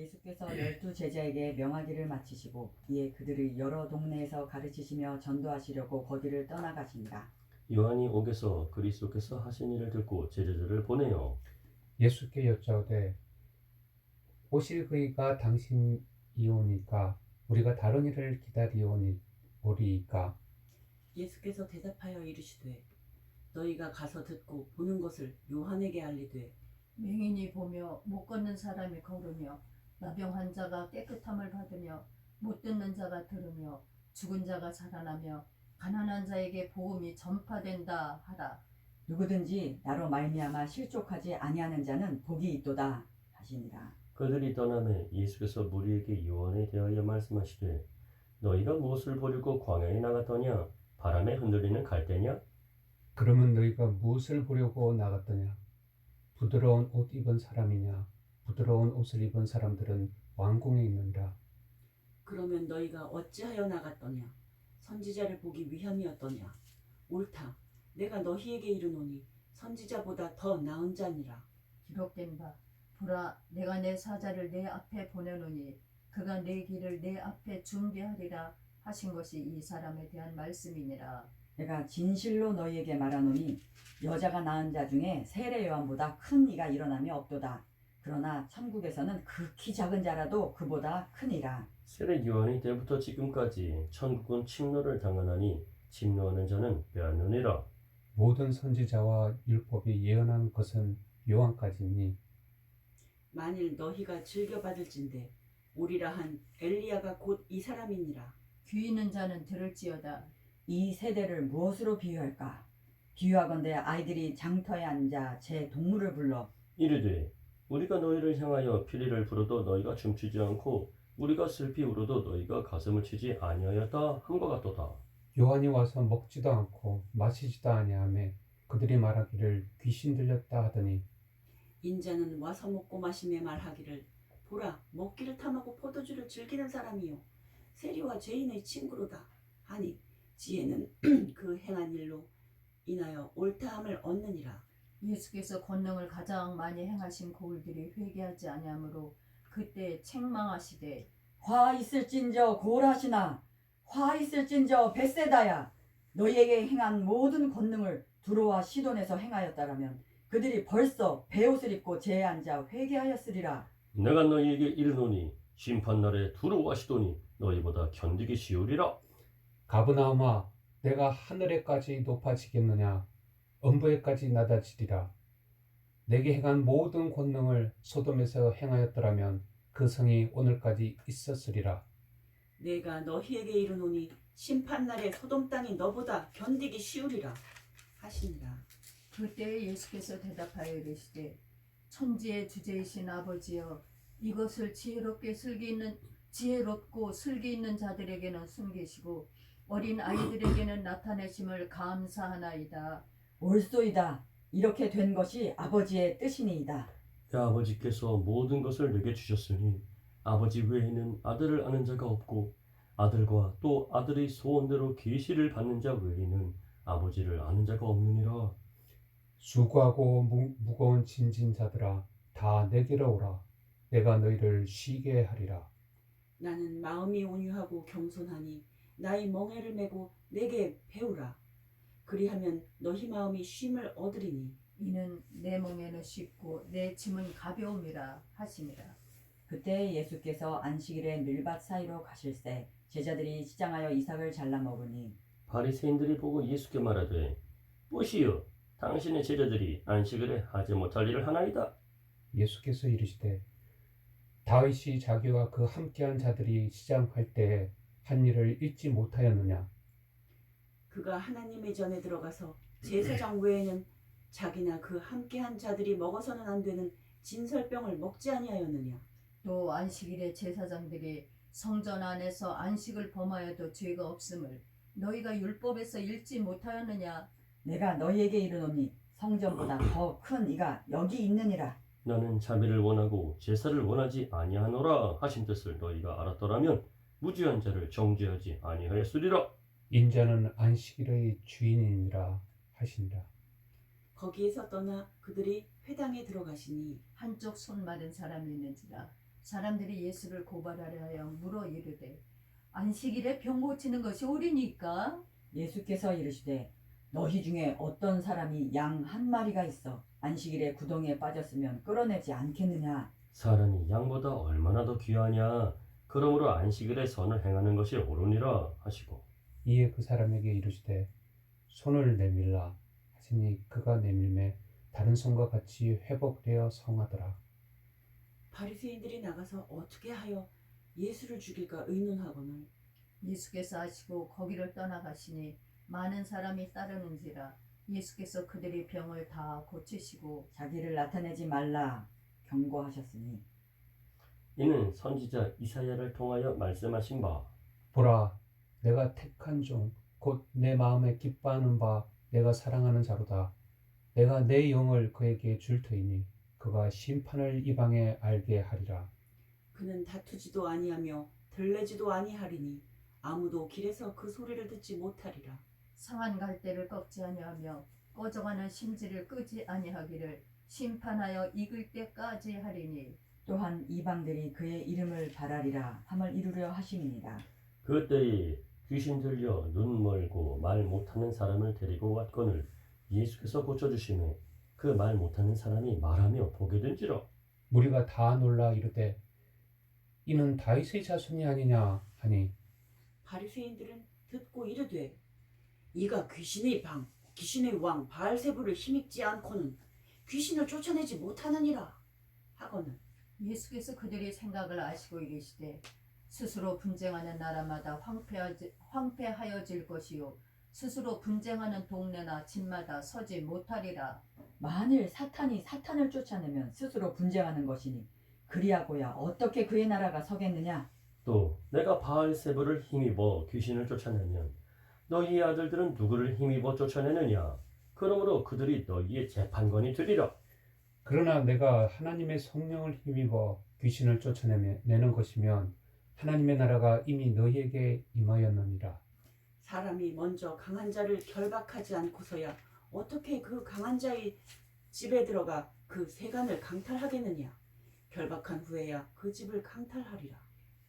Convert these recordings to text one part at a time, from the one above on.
예수께서 12 제자에게 명하기를 마치시고 이에 그들을 여러 동네에서 가르치시며 전도하시려고 거기를 떠나가시니라. 요한이 옥에서 그리스도께서 하신 일을 듣고 제자들을 보내요. 예수께 여짜오되 오실 그이가 당신이오니까 우리가 다른 일을 기다리오리이까. 예수께서 대답하여 이르시되 너희가 가서 듣고 보는 것을 요한에게 알리되 맹인이 보며 못 걷는 사람이 걸으며 나병 환자가 깨끗함을 받으며 못 듣는 자가 들으며 죽은 자가 살아나며 가난한 자에게 복음이 전파된다 하라. 누구든지 나로 말미암아 실족하지 아니하는 자는 복이 있도다 하시니라. 그들이 떠나매 예수께서 무리에게 요한에 대하여 말씀하시되 너희가 무엇을 보려고 광야에 나갔더냐? 바람에 흔들리는 갈대냐? 그러면 너희가 무엇을 보려고 나갔더냐? 부드러운 옷 입은 사람이냐? 부드러운 옷을 입은 사람들은 왕궁에 있느니라. 그러면 너희가 어찌하여 나갔더냐? 선지자를 보기 위함이었더냐? 옳다. 내가 너희에게 이르노니 선지자보다 더 나은 자니라. 기록된 바 보라 내가 내 사자를 내 앞에 보내노니 그가 내 길을 내 앞에 준비하리라 하신 것이 이 사람에 대한 말씀이니라. 내가 진실로 너희에게 말하노니 여자가 낳은 자 중에 세례 요한보다 큰 이가 일어남이 없도다. 그러나 천국에서는 극히 작은 자라도 그보다 크니라. 세례 요한이 때부터 지금까지 천국은 침노를 당하나니 침노하는 자는 빼앗느니라. 모든 선지자와 율법이 예언한 것은 요한까지니 만일 너희가 즐겨받을진대 오리라 한 엘리야가 곧 이 사람이니라. 귀 있는 자는 들을지어다. 이 세대를 무엇으로 비유할까? 비유하건대 아이들이 장터에 앉아 제 동물을 불러 이르되 우리가 너희를 향하여 피리를 불어도 너희가 춤추지 않고 우리가 슬피 울어도 너희가 가슴을 치지 아니하였다 함과 같도다. 요한이 와서 먹지도 않고 마시지도 아니하며 그들이 말하기를 귀신 들렸다 하더니 인자는 와서 먹고 마시며 말하기를 보라 먹기를 탐하고 포도주를 즐기는 사람이요 세리와 죄인의 친구로다 하니 지혜는 그 행한 일로 인하여 옳다함을 얻느니라. 예수께서 권능을 가장 많이 행하신 고울들이 회개하지 아니하므로 그때 책망하시되 화 있을진저 고울하시나 화 있을진저 벳세다야 너희에게 행한 모든 권능을 두로와 시돈에서 행하였다라면 그들이 벌써 베옷을 입고 제에 앉아 회개하였으리라. 내가 너희에게 이르노니 심판날에 두로와 시돈이 너희보다 견디기 쉬우리라. 가브나움아 내가 하늘에까지 높아지겠느냐 엄부에까지 낮아지리라. 내게 행한 모든 권능을 소돔에서 행하였더라면 그 성이 오늘까지 있었으리라. 내가 너희에게 이르노니 심판날에 소돔 땅이 너보다 견디기 쉬우리라 하시니라. 그때 예수께서 대답하여 이르시되 천지의 주제이신 아버지여 이것을 지혜롭고 슬기 있는 자들에게는 숨기시고 어린 아이들에게는 나타내심을 감사하나이다. 옳소이다. 이렇게 된 것이 아버지의 뜻이니이다. 내 아버지께서 모든 것을 내게 주셨으니 아버지 외에는 아들을 아는 자가 없고 아들과 또 아들의 소원대로 계시를 받는 자 외에는 아버지를 아는 자가 없느니라. 수고하고 무거운 짐진 자들아 다 내게로 오라. 내가 너희를 쉬게 하리라. 나는 마음이 온유하고 겸손하니 나의 멍에를 메고 내게 배우라. 그리하면 너희 마음이 쉼을 얻으리니 이는 내 멍에는 쉽고 내 짐은 가벼움이라 하시니라. 그때 예수께서 안식일에 밀밭 사이로 가실새 제자들이 시장하여 이삭을 잘라 먹으니 바리새인들이 보고 예수께 말하되 보시오 당신의 제자들이 안식일에 하지 못할 일을 하나이다. 예수께서 이르시되 다윗이 자기와 그 함께한 자들이 시장할 때에 한 일을 잊지 못하였느냐. 그가 하나님의 전에 들어가서 제사장 외에는 자기나 그 함께한 자들이 먹어서는 안 되는 진설병을 먹지 아니하였느냐. 또 안식일에 제사장들이 성전 안에서 안식을 범하여도 죄가 없음을 너희가 율법에서 읽지 못하였느냐. 내가 너희에게 이르노니 성전보다 더 큰 이가 여기 있느니라. 나는 자비를 원하고 제사를 원하지 아니하노라 하신 뜻을 너희가 알았더라면 무죄한 자를 정죄하지 아니하였으리라. 인자는 안식일의 주인이니라 하시니라. 거기에서 떠나 그들이 회당에 들어가시니 한쪽 손 마른 사람이 있는지라 사람들이 예수를 고발하려 하여 물어 이르되 안식일에 병 고치는 것이 옳으니까? 예수께서 이르시되 너희 중에 어떤 사람이 양 한 마리가 있어 안식일에 구덩이에 빠졌으면 끌어내지 않겠느냐. 사람이 양보다 얼마나 더 귀하냐. 그러므로 안식일에 선을 행하는 것이 옳으니라 하시고 이에 그 사람에게 이르시되 손을 내밀라 하시니 그가 내밀매 다른 손과 같이 회복되어 성하더라. 바리새인들이 나가서 어떻게 하여 예수를 죽일까 의논하거늘 예수께서 하시고 거기를 떠나가시니 많은 사람이 따르는지라. 예수께서 그들의 병을 다 고치시고 자기를 나타내지 말라 경고하셨으니 이는 선지자 이사야를 통하여 말씀하신 바 보라 내가 택한 종 곧 내 마음에 기뻐하는 바 내가 사랑하는 자로다. 내가 내 영을 그에게 줄 터이니 그가 심판을 이방에 알게 하리라. 그는 다투지도 아니하며 들레지도 아니하리니 아무도 길에서 그 소리를 듣지 못하리라. 상한 갈대를 꺾지 아니하며 꺼져가는 심지를 끄지 아니하기를 심판하여 익을 때까지 하리니 또한 이방들이 그의 이름을 바라리라 함을 이루려 하심이니라. 그때에 귀신 들려 눈 멀고 말 못하는 사람을 데리고 왔거늘 예수께서 고쳐주시매 그 말 못하는 사람이 말하며 보게 된지라. 무리가 다 놀라 이르되 이는 다윗의 자손이 아니냐 하니 바리새인들은 듣고 이르되 이가 귀신의 왕 바알세불을 힘입지 않고는 귀신을 쫓아내지 못하느니라 하거늘 예수께서 그들의 생각을 아시고 이르시되 스스로 분쟁하는 나라마다 황폐하여질 것이요 스스로 분쟁하는 동네나 집마다 서지 못하리라. 만일 사탄이 사탄을 쫓아내면 스스로 분쟁하는 것이니 그리하고야 어떻게 그의 나라가 서겠느냐. 또 내가 바알세불을 힘입어 귀신을 쫓아내면 너희의 아들들은 누구를 힘입어 쫓아내느냐. 그러므로 그들이 너희의 재판관이 되리라. 그러나 내가 하나님의 성령을 힘입어 귀신을 쫓아내는 것이면 하나님의 나라가 이미 너희에게 임하였느니라. 사람이 먼저 강한 자를 결박하지 않고서야 어떻게 그 강한 자의 집에 들어가 그 세간을 강탈하겠느냐. 결박한 후에야 그 집을 강탈하리라.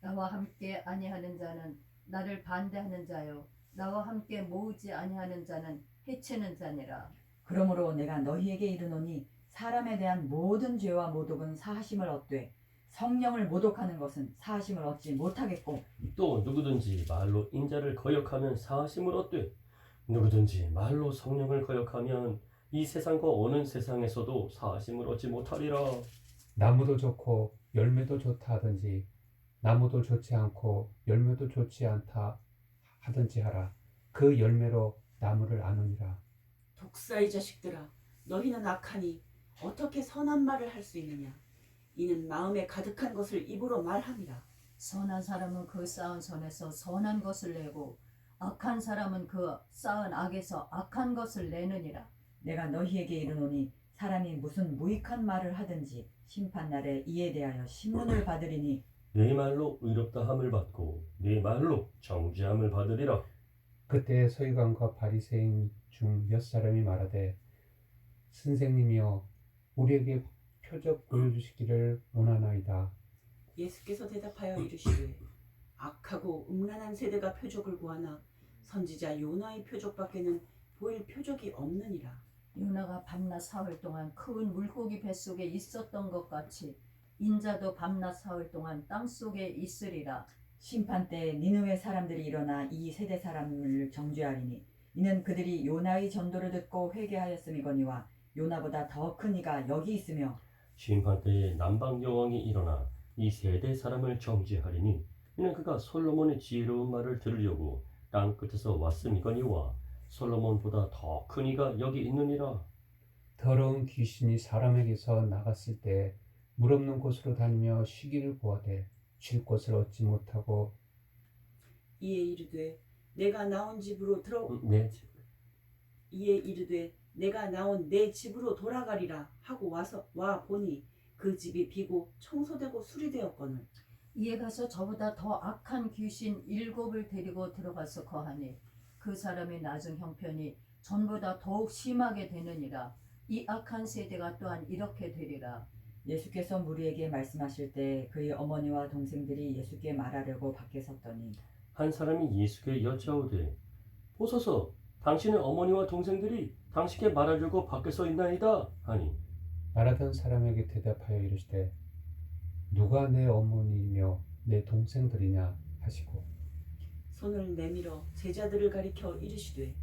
나와 함께 아니하는 자는 나를 반대하는 자요 나와 함께 모으지 아니하는 자는 해치는 자니라. 그러므로 내가 너희에게 이르노니 사람에 대한 모든 죄와 모독은 사하심을 얻되 성령을 모독하는 것은 사하심을 얻지 못하겠고 또 누구든지 말로 인자를 거역하면 사하심을 얻되 누구든지 말로 성령을 거역하면 이 세상과 오는 세상에서도 사하심을 얻지 못하리라. 나무도 좋고 열매도 좋다 하든지 나무도 좋지 않고 열매도 좋지 않다 하든지 하라. 그 열매로 나무를 아느니라. 독사의 자식들아 너희는 악하니 어떻게 선한 말을 할 수 있느냐. 이는 마음에 가득한 것을 입으로 말함이라. 선한 사람은 그 쌓은 선에서 선한 것을 내고 악한 사람은 그 쌓은 악에서 악한 것을 내느니라. 내가 너희에게 이르노니 사람이 무슨 무익한 말을 하든지 심판날에 이에 대하여 신문을 받으리니 네 말로 의롭다 함을 받고 네 말로 정죄함을 받으리라. 그때 서기관과 바리새인 중 몇 사람이 말하되 선생님이여 우리에게 표적 보여주시기를 원하나이다. 예수께서 대답하여 이르시되 악하고 음란한 세대가 표적을 구하나 선지자 요나의 표적밖에는 보일 표적이 없느니라. 요나가 밤낮 사흘 동안 큰 물고기 뱃속에 있었던 것 같이 인자도 밤낮 사흘 동안 땅속에 있으리라. 심판 때 니느웨 사람들이 일어나 이 세대 사람을 정죄하리니 이는 그들이 요나의 전도를 듣고 회개하였음이거니와 요나보다 더 큰 이가 여기 있으며 심판 때에 남방 여왕이 일어나 이 세대 사람을 정죄하리니 이는 그가 솔로몬의 지혜로운 말을 들으려고 땅 끝에서 왔음이거니와 솔로몬보다 더 큰 이가 여기 있느니라. 더러운 귀신이 사람에게서 나갔을 때 물 없는 곳으로 다니며 쉬기를 구하되 쉴 곳을 얻지 못하고 이에 이르되 내가 나온 내 집으로 돌아가리라 하고 와 보니 그 집이 비고 청소되고 수리되었거늘 이에 가서 저보다 더 악한 귀신 7을 데리고 들어가서 거하니 그 사람의 나중 형편이 전보다 더욱 심하게 되느니라. 이 악한 세대가 또한 이렇게 되리라. 예수께서 무리에게 말씀하실 때 그의 어머니와 동생들이 예수께 말하려고 밖에 섰더니 한 사람이 예수께 여짜오되 보소서 당신의 어머니와 동생들이 당신께 말하려고 밖에 서 있나이다 하니 말하던 사람에게 대답하여 이르시되 누가 내 어머니이며 내 동생들이냐 하시고 손을 내밀어 제자들을 가리켜 이르시되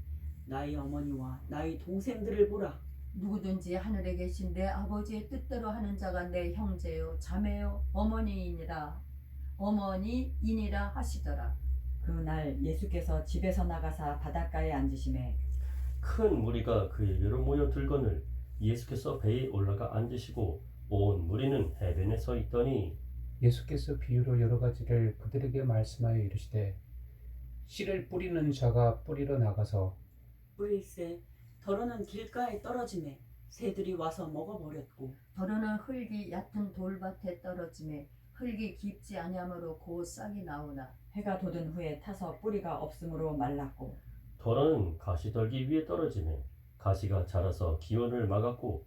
나의 어머니와 나의 동생들을 보라. 누구든지 하늘에 계신 내 아버지의 뜻대로 하는 자가 내 형제요 자매요 어머니이니라 하시더라. 그날 예수께서 집에서 나가사 바닷가에 앉으심에 큰 무리가 그에게로 모여들거늘 예수께서 배에 올라가 앉으시고 온 무리는 해변에 서 있더니 예수께서 비유로 여러 가지를 그들에게 말씀하여 이르시되 씨를 뿌리는 자가 뿌리러 나가서 뿌릴새 더러는 길가에 떨어지매 새들이 와서 먹어버렸고 더러는 흙이 얕은 돌밭에 떨어짐에 흙이 깊지 아니하므로 곧 싹이 나오나 해가 돋은 후에 타서 뿌리가 없으므로 말랐고 더러는 가시떨기 위에 떨어지매 가시가 자라서 기온을 막았고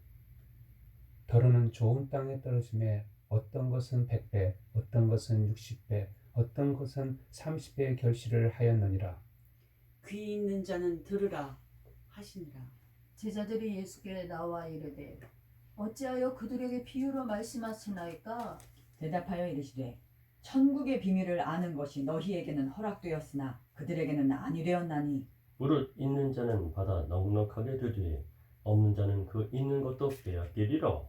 더러는 좋은 땅에 떨어짐에 어떤 것은 100배 어떤 것은 60배 어떤 것은 30배의 결실을 하였느니라. 귀 있는 자는 들으라 하시니라. 제자들이 예수께 나와 이르되 어찌하여 그들에게 비유로 말씀하시나이까? 대답하여 이르시되 천국의 비밀을 아는 것이 너희에게는 허락되었으나 그들에게는 아니 되었나니 무릇 있는 자는 받아 넉넉하게 되되 없는 자는 그 있는 것도 빼앗기리라.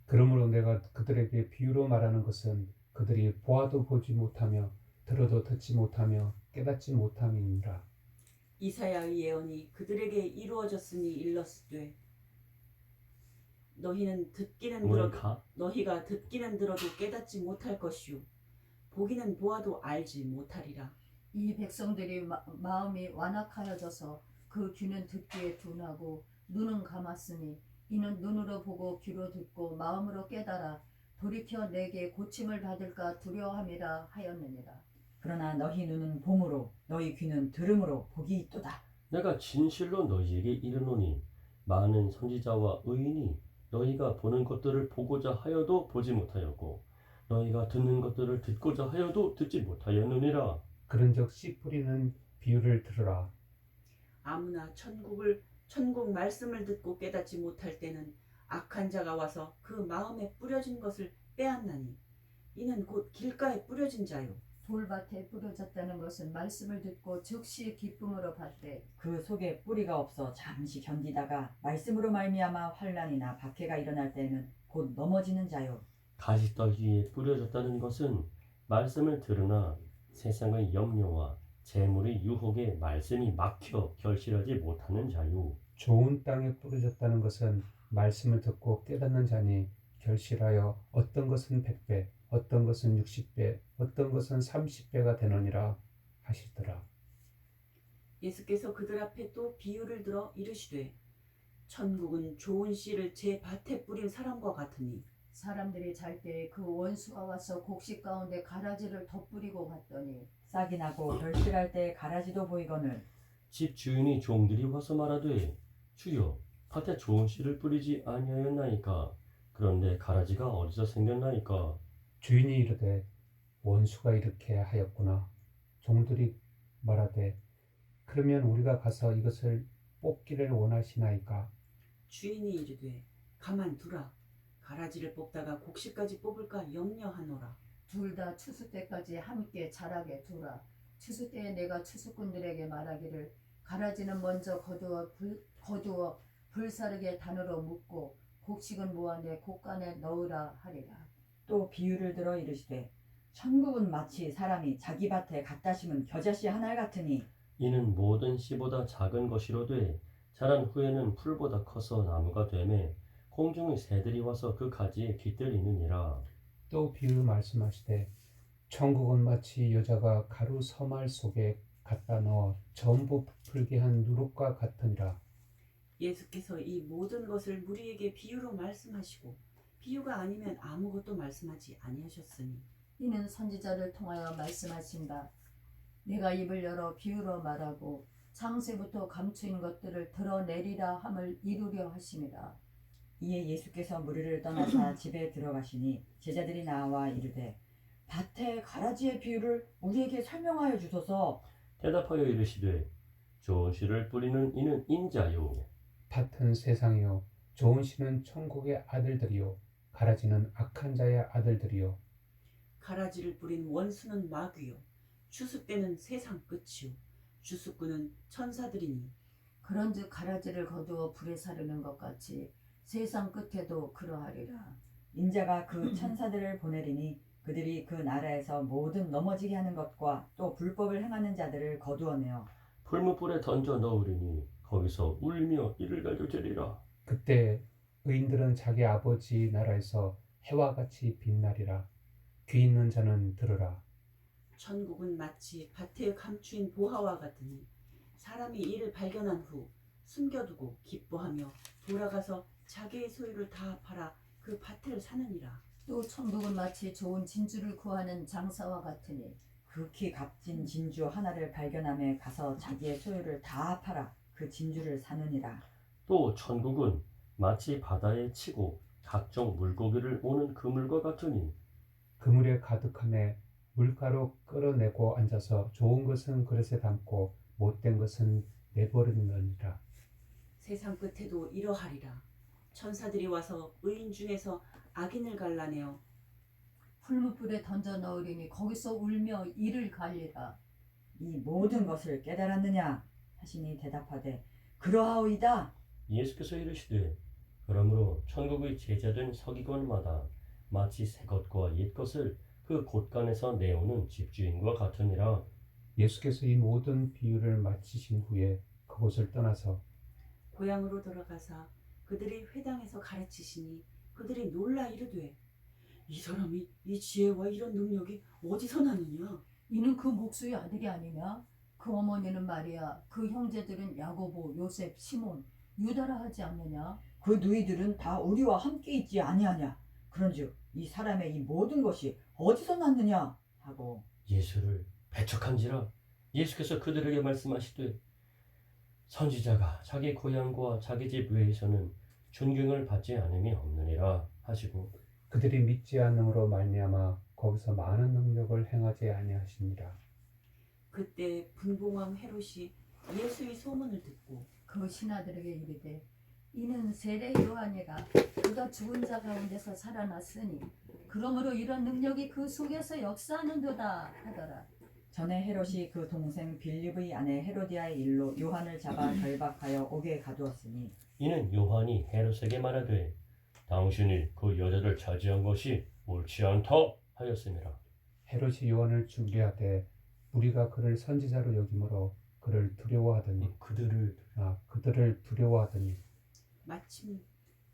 그러므로 내가 그들에게 비유로 말하는 것은 그들이 보아도 보지 못하며 들어도 듣지 못하며 깨닫지 못함이니라. 이사야의 예언이 그들에게 이루어졌으니 일렀으되 너희가 듣기는 들어도 깨닫지 못할 것이요 보기는 보아도 알지 못하리라. 이 백성들이 마음이 완악하여져서 그 귀는 듣기에 둔하고 눈은 감았으니 이는 눈으로 보고 귀로 듣고 마음으로 깨달아 돌이켜 내게 고침을 받을까 두려워함이라 하였느니라. 그러나 너희 눈은 봄으로 너희 귀는 들음으로 복이 있도다. 내가 진실로 너희에게 이르노니 많은 선지자와 의인이 너희가 보는 것들을 보고자 하여도 보지 못하였고 너희가 듣는 것들을 듣고자 하여도 듣지 못하였느니라. 그런즉 씨 뿌리는 비유를 들으라. 아무나 천국 말씀을 듣고 깨닫지 못할 때는 악한 자가 와서 그 마음에 뿌려진 것을 빼앗나니 이는 곧 길가에 뿌려진 자요 돌밭에 뿌려졌다는 것은 말씀을 듣고 즉시 기쁨으로 받되 그 속에 뿌리가 없어 잠시 견디다가 말씀으로 말미암아 환난이나 박해가 일어날 때에는 곧 넘어지는 자요. 가시떨기에 뿌려졌다는 것은 말씀을 들으나 세상의 염려와 재물의 유혹에 말씀이 막혀 결실하지 못하는 자요. 좋은 땅에 뿌려졌다는 것은 말씀을 듣고 깨닫는 자니 결실하여 어떤 것은 100배 어떤 것은 60배 어떤 것은 30배가 되느니라 하시더라. 예수께서 그들 앞에 또 비유를 들어 이르시되 천국은 좋은 씨를 제 밭에 뿌린 사람과 같으니 사람들이 잘 때 그 원수가 와서 곡식 가운데 가라지를 덧뿌리고 갔더니 싹이 나고 결실할 때 가라지도 보이거늘 집 주인이 종들이 와서 말하되 주여 밭에 좋은 씨를 뿌리지 아니하였나이까. 그런데 가라지가 어디서 생겼나이까. 주인이 이르되 원수가 이렇게 하였구나. 종들이 말하되 그러면 우리가 가서 이것을 뽑기를 원하시나이까. 주인이 이르되 가만두라. 가라지를 뽑다가 곡식까지 뽑을까 염려하노라. 둘 다 추수 때까지 함께 자라게 두라. 추수 때에 내가 추수꾼들에게 말하기를 가라지는 먼저 거두어 불사르게 단으로 묶고 곡식은 모아 내 곡간에 넣으라 하리라. 또 비유를 들어 이르시되 천국은 마치 사람이 자기 밭에 갖다 심은 겨자씨 한 알 같으니 이는 모든 씨보다 작은 것이로되 자란 후에는 풀보다 커서 나무가 되매 공중의 새들이 와서 그 가지에 깃들이느니라. 또 비유 말씀하시되 천국은 마치 여자가 가루 서말 속에 갖다 넣어 전부 부풀게 한 누룩과 같으니라. 예수께서 이 모든 것을 무리에게 비유로 말씀하시고 비유가 아니면 아무것도 말씀하지 아니하셨으니 이는 선지자를 통하여 말씀하신다. 내가 입을 열어 비유로 말하고 창세부터 감추인 것들을 드러내리라 함을 이루려 하심이라. 이에 예수께서 무리를 떠나사 집에 들어가시니 제자들이 나와 이르되 밭의 가라지의 비유를 우리에게 설명하여 주소서. 대답하여 이르시되 좋은 씨를 뿌리는 이는 인자요 밭은 세상이요 좋은 씨는 천국의 아들들이요 가라지는 악한 자의 아들들이요 가라지를 뿌린 원수는 마귀요 추수때는 세상 끝이요 추수꾼은 천사들이니 그런즉 가라지를 거두어 불에 사르는 것 같이 세상 끝에도 그러하리라. 인자가 그 천사들을 보내리니 그들이 그 나라에서 모든 넘어지게 하는 것과 또 불법을 행하는 자들을 거두어내어 풀무불에 던져 넣으리니 거기서 울며 이를 갈겨지리라. 그때 의인들은 자기 아버지 나라에서 해와 같이 빛나리라. 귀 있는 자는 들으라. 천국은 마치 밭에 감추인 보화와 같으니 사람이 이를 발견한 후 숨겨두고 기뻐하며 돌아가서 자기의 소유를 다 팔아 그 밭을 사느니라. 또 천국은 마치 좋은 진주를 구하는 장사와 같으니 극히 값진 진주 하나를 발견함에 가서 자기의 소유를 다 팔아 그 진주를 사느니라. 또 천국은 마치 바다에 치고 각종 물고기를 오는 그물과 같으니 그물에 가득함에 물가로 끌어내고 앉아서 좋은 것은 그릇에 담고 못된 것은 내버리느니라. 세상 끝에도 이러하리라. 천사들이 와서 의인 중에서 악인을 갈라내어 풀무불에 던져 넣으리니 거기서 울며 이를 갈리라. 이 모든 것을 깨달았느냐 하시니 대답하되 그러하오이다. 예수께서 이르시되 그러므로 천국의 제자된 서기관마다 마치 새 것과 옛 것을 그 곳간에서 내오는 집주인과 같으니라. 예수께서 이 모든 비유를 마치신 후에 그곳을 떠나서 고향으로 돌아가사 그들이 회당에서 가르치시니 그들이 놀라 이르되 이 사람이 이 지혜와 이런 능력이 어디서 나느냐? 이는 그 목수의 아들이 아니냐? 그 어머니는 마리아, 그 형제들은 야고보, 요셉, 시몬, 유다라 하지 않느냐? 그 누이들은 다 우리와 함께 있지 아니하냐. 그런즉 이 사람의 이 모든 것이 어디서 났느냐 하고 예수를 배척한지라. 예수께서 그들에게 말씀하시되 선지자가 자기 고향과 자기 집 외에서는 존경을 받지 않음이 없느니라 하시고 그들이 믿지 않음으로 말미암아 거기서 많은 능력을 행하지 아니하시니라. 그때 분봉왕 헤롯이 예수의 소문을 듣고 그 신하들에게 이르되 이는 세례 요한이라. 그가 죽은 자 가운데서 살아났으니 그러므로 이런 능력이 그 속에서 역사하는도다 하더라. 전에 헤롯이 그 동생 빌립의 아내 헤로디아의 일로 요한을 잡아 결박하여 옥에 가두었으니 이는 요한이 헤롯에게 말하되 당신이 그 여자를 차지한 것이 옳지 않다 하였음이라. 헤롯이 요한을 죽게 하되 우리가 그를 선지자로 여김으로 그를 두려워하더니 그들을 두려워하더니 마침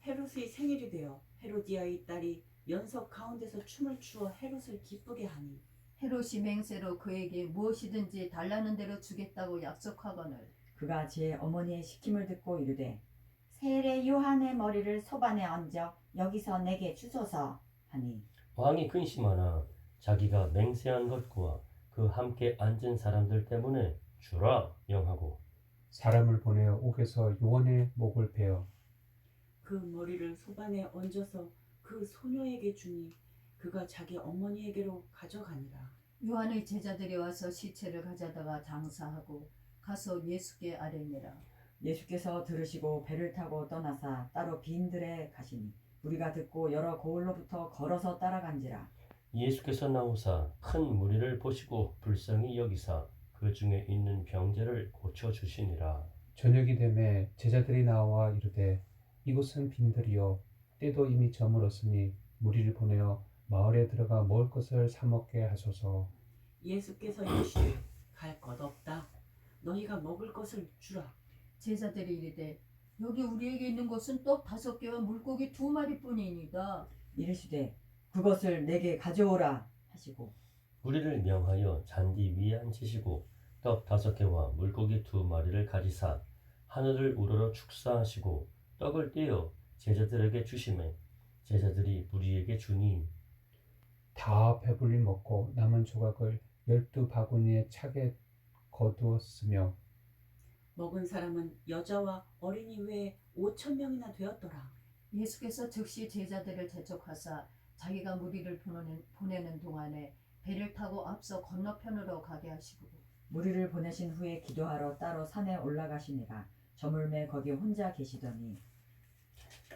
헤롯의 생일이 되어 헤로디아의 딸이 연석 가운데서 춤을 추어 헤롯을 기쁘게 하니 헤롯이 맹세로 그에게 무엇이든지 달라는 대로 주겠다고 약속하거늘 그가 제 어머니의 시킴을 듣고 이르되 세례 요한의 머리를 소반에 얹어 여기서 내게 주소서 하니 왕이 근심하나 자기가 맹세한 것과 그 함께 앉은 사람들 때문에 주라 영하고 사람을 보내어 옥에서 요한의 목을 베어 그 머리를 소반에 얹어서 그 소녀에게 주니 그가 자기 어머니에게로 가져가니라. 요한의 제자들이 와서 시체를 가져다가 장사하고 가서 예수께 아뢰니라. 예수께서 들으시고 배를 타고 떠나사 따로 빈들에 가시니 우리가 듣고 여러 고을로부터 걸어서 따라간지라. 예수께서 나오사 큰 무리를 보시고 불쌍히 여기사 그 중에 있는 병자를 고쳐 주시니라. 저녁이 되매 제자들이 나와 이르되 이곳은 빈들이요 때도 이미 저물었으니 무리를 보내어 마을에 들어가 먹을 것을 사 먹게 하소서. 예수께서 이르시되 갈 것 없다. 너희가 먹을 것을 주라. 제자들이 이르되 여기 우리에게 있는 것은 떡 5개와 물고기 2마리뿐이니이다. 이르시되 그것을 내게 가져오라 하시고 우리를 명하여 잔디 위에 앉히시고 떡 5개와 물고기 2마리를 가지사 하늘을 우러러 축사하시고 떡을 떼어 제자들에게 주시매 제자들이 무리에게 주니 다 배불리 먹고 남은 조각을 12바구니에 차게 거두었으며 먹은 사람은 여자와 어린이 외에 5,000명이나 되었더라. 예수께서 즉시 제자들을 재촉하사 자기가 무리를 보내는 동안에 배를 타고 앞서 건너편으로 가게 하시고 무리를 보내신 후에 기도하러 따로 산에 올라가시니라. 저물매 거기 혼자 계시더니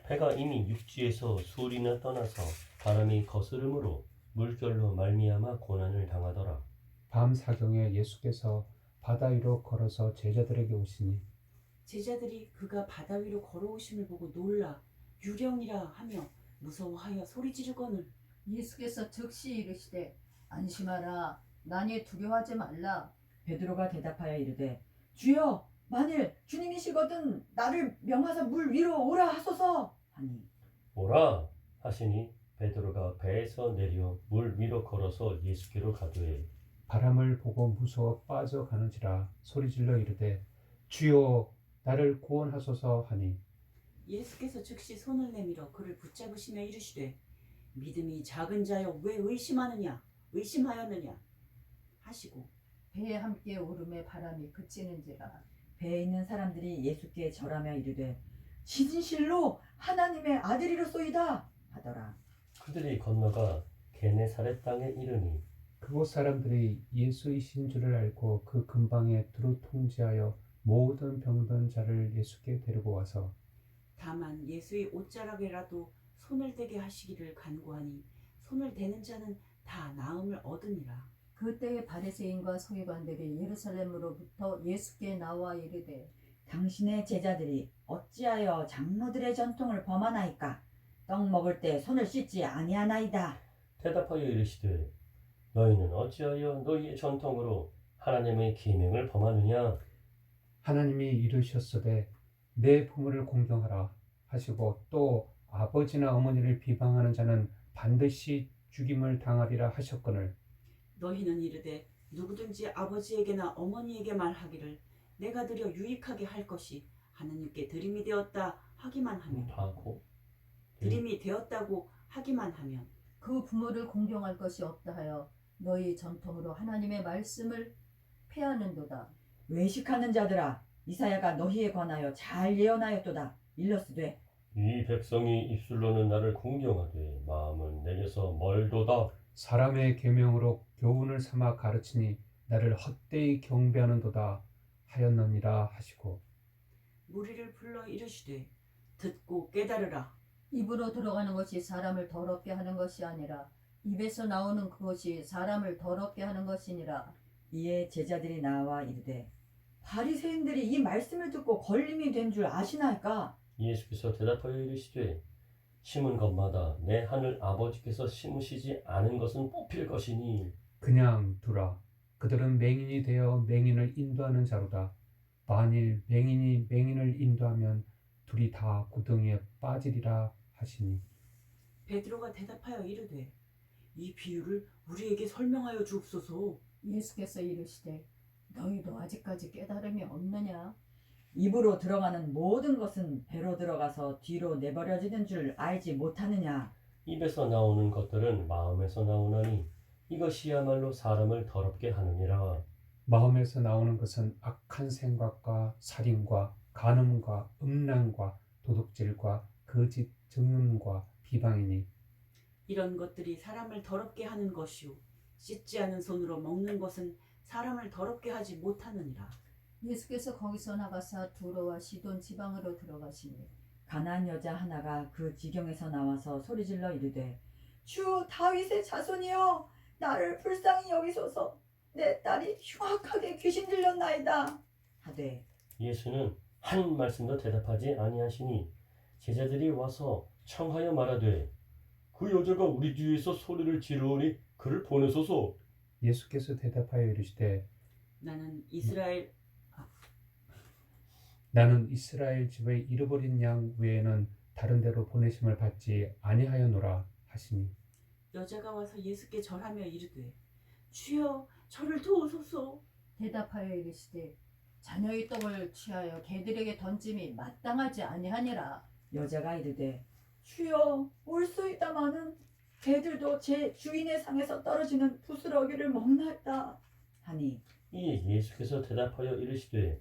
배가 이미 육지에서 수리나 떠나서 바람이 거스름으로 물결로 말미암아 고난을 당하더라. 밤 사경에 예수께서 바다 위로 걸어서 제자들에게 오시니 제자들이 그가 바다 위로 걸어오심을 보고 놀라 유령이라 하며 무서워하여 소리 지르거늘 예수께서 즉시 이르시되 안심하라 나니 두려워하지 말라. 베드로가 대답하여 이르되 주여 만일 주님이시거든 나를 명하사 물 위로 오라 하소서 하니 오라 하시니 베드로가 배에서 내려 물 위로 걸어서 예수께로 가되 바람을 보고 무서워 빠져가는지라 소리질러 이르되 주여 나를 구원하소서 하니 예수께서 즉시 손을 내밀어 그를 붙잡으시며 이르시되 믿음이 작은 자여 왜 의심하였느냐 하시고 배에 함께 오름에 바람이 그치는지라. 배에 있는 사람들이 예수께 절하며 이르되 진실로 하나님의 아들이로소이다 하더라. 그들이 건너가 게네사렛 땅에 이르니 그곳 사람들이 예수이신 줄을 알고 그 근방에 두루 통제하여 모든 병든 자를 예수께 데리고 와서 다만 예수의 옷자락에라도 손을 대게 하시기를 간구하니 손을 대는 자는 다 나음을 얻으니라. 그때에 바리새인과 서기관들이 예루살렘으로부터 예수께 나와 이르되 당신의 제자들이 어찌하여 장로들의 전통을 범하나이까? 떡 먹을 때 손을 씻지 아니하나이다. 대답하여 이르시되 너희는 어찌하여 너희의 전통으로 하나님의 계명을 범하느냐? 하나님이 이르셨으되 내 부모를 공경하라 하시고 또 아버지나 어머니를 비방하는 자는 반드시 죽임을 당하리라 하셨거늘 너희는 이르되 누구든지 아버지에게나 어머니에게 말하기를 내가 드려 유익하게 할 것이 하나님께 드림이 되었다 하기만 하면 하고 드림이 되었다고 하기만 하면 그 부모를 공경할 것이 없다 하여 너희 전통으로 하나님의 말씀을 폐하는도다. 외식하는 자들아 이사야가 너희에 관하여 잘 예언하였도다. 일러스되 이 백성이 입술로는 나를 공경하되 마음은 내게서 멀도다. 사람의 계명으로 교훈을 삼아 가르치니 나를 헛되이 경배하는도다 하였느니라 하시고 무리를 불러 이르시되 듣고 깨달으라. 입으로 들어가는 것이 사람을 더럽게 하는 것이 아니라 입에서 나오는 그것이 사람을 더럽게 하는 것이니라. 이에 제자들이 나와 이르되 바리새인들이 이 말씀을 듣고 걸림이 된 줄 아시나이까? 예수께서 대답하여 이르시되 심은 것마다 내 하늘 아버지께서 심으시지 않은 것은 뽑힐 것이니 그냥 두라 그들은 맹인이 되어 맹인을 인도하는 자로다 만일 맹인이 맹인을 인도하면 둘이 다 구덩이에 빠지리라 하시니 베드로가 대답하여 이르되 이 비유를 우리에게 설명하여 주옵소서. 예수께서 이르시되 너희도 아직까지 깨달음이 없느냐? 입으로 들어가는 모든 것은 배로 들어가서 뒤로 내버려지는 줄 알지 못하느냐? 입에서 나오는 것들은 마음에서 나오나니 이것이야말로 사람을 더럽게 하느니라. 마음에서 나오는 것은 악한 생각과 살인과 간음과 음란과 도둑질과 거짓 증언과 비방이니 이런 것들이 사람을 더럽게 하는 것이요 씻지 않은 손으로 먹는 것은 사람을 더럽게 하지 못하느니라. 예수께서 거기서 나가사 두로와 시돈 지방으로 들어가시니 가나안 여자 하나가 그 지경에서 나와서 소리질러 이르되 주 다윗의 자손이여 나를 불쌍히 여기소서 내 딸이 흉악하게 귀신 들렸나이다 하되 예수는 한 말씀도 대답하지 아니하시니 제자들이 와서 청하여 말하되 그 여자가 우리 뒤에서 소리를 지르오니 그를 보내소서. 예수께서 대답하여 이르시되 나는 이스라엘 집의 잃어버린 양 외에는 다른 데로 보내심을 받지 아니하였노라 하시니 여자가 와서 예수께 절하며 이르되 주여 저를 도우소서. 대답하여 이르시되 자녀의 떡을 취하여 개들에게 던짐이 마땅하지 아니하니라. 여자가 이르되 주여 올소이다마는 개들도 제 주인의 상에서 떨어지는 부스러기를 먹나이다 하니 이에 예수께서 대답하여 이르시되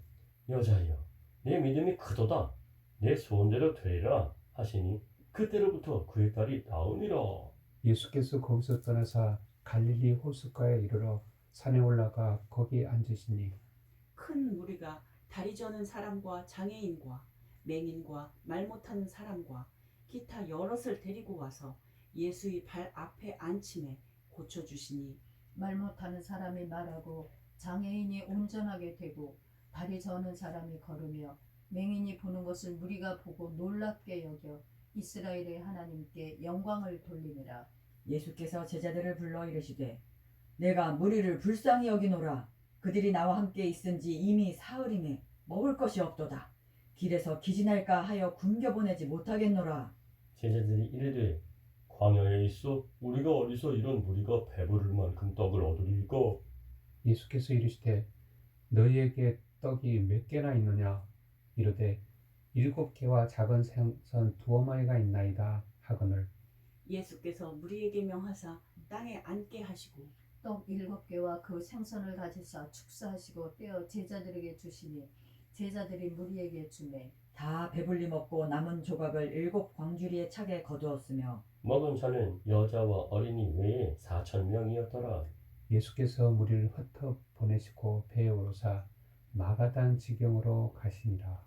여자여 내 믿음이 크도다 내 소원대로 되리라 하시니 그때로부터 그의 딸이 나으니라. 예수께서 거기서 떠나사 갈릴리 호숫가에 이르러 산에 올라가 거기 앉으시니 큰 무리가 다리 저는 사람과 장애인과 맹인과 말 못하는 사람과 기타 여럿을 데리고 와서 예수의 발 앞에 앉힘에 고쳐주시니 말 못하는 사람이 말하고 장애인이 온전하게 되고 다리 저는 사람이 걸으며 맹인이 보는 것을 무리가 보고 놀랍게 여겨 이스라엘의 하나님께 영광을 돌리니라. 예수께서 제자들을 불러 이르시되 내가 무리를 불쌍히 여기노라. 그들이 나와 함께 있은지 이미 사흘이매 먹을 것이 없도다. 길에서 기진할까 하여 굶겨보내지 못하겠노라. 제자들이 이르되 광야에 있어 우리가 어디서 이런 무리가 배부를 만큼 떡을 얻으리까? 예수께서 이르시되 너희에게 떡이 몇 개나 있느냐 이르되 7개와 작은 생선 2어마리가 있나이다 하거늘 예수께서 무리에게 명하사 땅에 앉게 하시고 떡 7개와 그 생선을 가지사 축사하시고 떼어 제자들에게 주시니 제자들이 무리에게 주매 다 배불리 먹고 남은 조각을 7 광주리의 차게 거두었으며 먹은 자는 여자와 어린이 외에 4,000명이었더라. 예수께서 무리를 흩어 보내시고 배에 오르사 마가단 지경으로 가시니라.